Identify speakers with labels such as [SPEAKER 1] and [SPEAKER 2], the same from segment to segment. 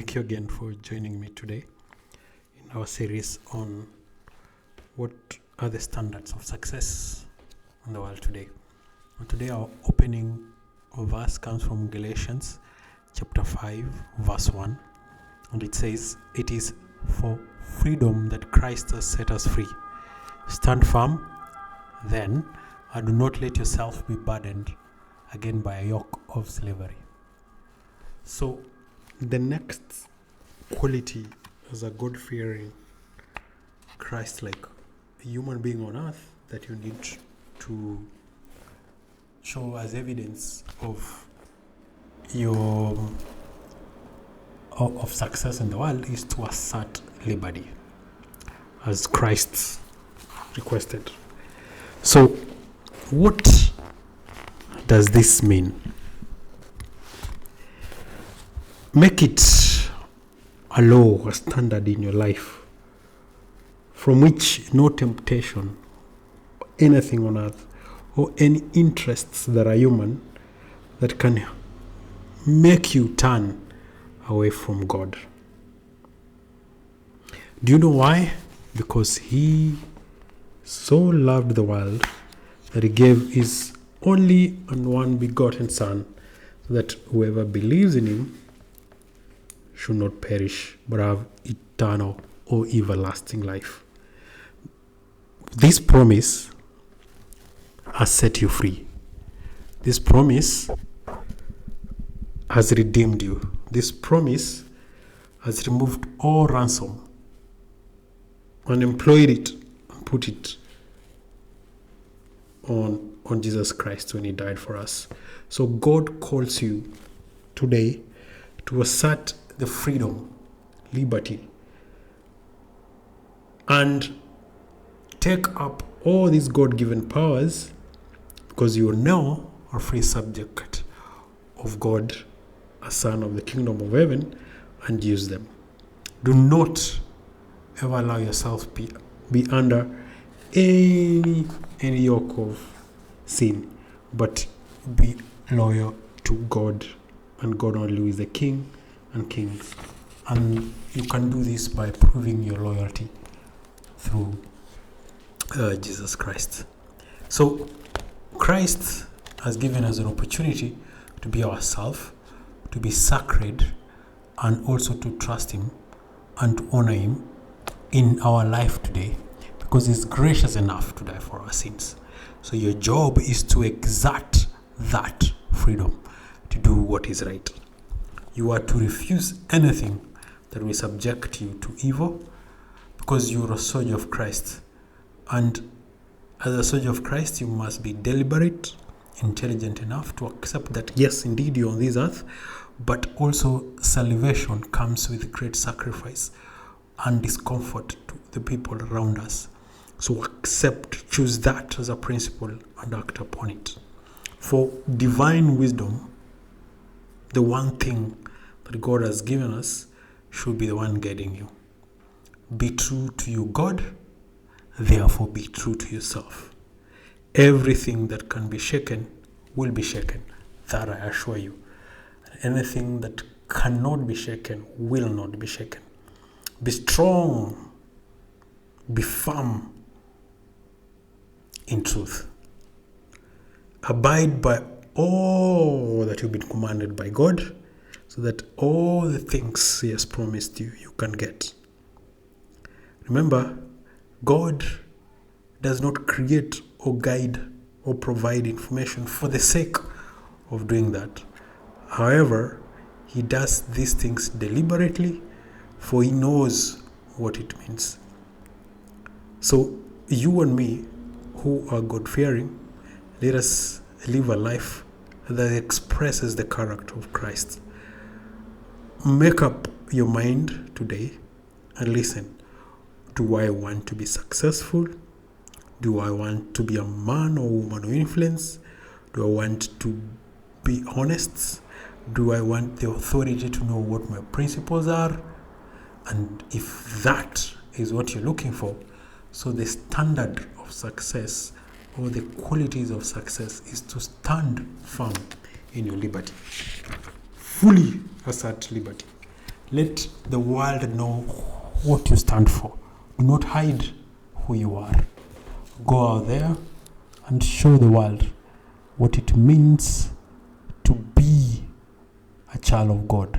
[SPEAKER 1] Thank you again for joining me today in our series on what are the standards of success in the world today. And today our opening verse comes from Galatians chapter 5 verse 1, and it says, "It is for freedom that Christ has set us free. Stand firm then, and do not let yourself be burdened again by a yoke of slavery." So the next quality as a God-fearing, Christ-like human being on earth that you need to show as evidence of your of success in the world is to assert liberty, as Christ requested. So, what does this mean? Make it a law, a standard in your life from which no temptation, anything on earth, or any interests that are human that can make you turn away from God. Do you know why? Because He so loved the world that He gave His only and one begotten Son, so that whoever believes in Him should not perish, but have eternal or everlasting life. This promise has set you free. This promise has redeemed you. This promise has removed all ransom and employed it and put it on Jesus Christ when He died for us. So God calls you today to assert the freedom, liberty, and take up all these God-given powers, because you are now a free subject of God, a son of the kingdom of heaven, and use them. Do not ever allow yourself be under any yoke of sin, but be loyal to God, and God only, who is the King and kings. And you can do this by proving your loyalty through Jesus Christ. So Christ has given us an opportunity to be ourselves, to be sacred, and also to trust Him and to honor Him in our life today, because He's gracious enough to die for our sins. So your job is to exert that freedom to do what is right. You are to refuse anything that will subject you to evil, because you are a soldier of Christ. And as a soldier of Christ, you must be deliberate, intelligent enough to accept that, yes, indeed, you're on this earth, but also salvation comes with great sacrifice and discomfort to the people around us. So choose that as a principle and act upon it. For divine wisdom, the one thing that God has given us, should be the one guiding you. Be true to your God, therefore be true to yourself. Everything that can be shaken will be shaken, that I assure you. And anything that cannot be shaken will not be shaken. Be strong, be firm in truth. Abide by all that you've been commanded by God, so that all the things He has promised you, you can get. Remember, God does not create or guide or provide information for the sake of doing that. However, He does these things deliberately, for He knows what it means. So you and me, who are God-fearing, let us live a life that expresses the character of Christ. Make up your mind today and listen. Do I want to be successful? Do I want to be a man or woman of influence? Do I want to be honest? Do I want the authority to know what my principles are? And if that is what you're looking for, so the standard of success, or the qualities of success, is to stand firm in your liberty. Fully assert liberty. Let the world know what you stand for. Do not hide who you are. Go out there and show the world what it means to be a child of God,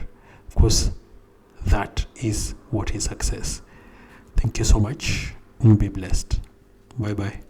[SPEAKER 1] because that is what is success. Thank you so much, and be blessed. Bye bye.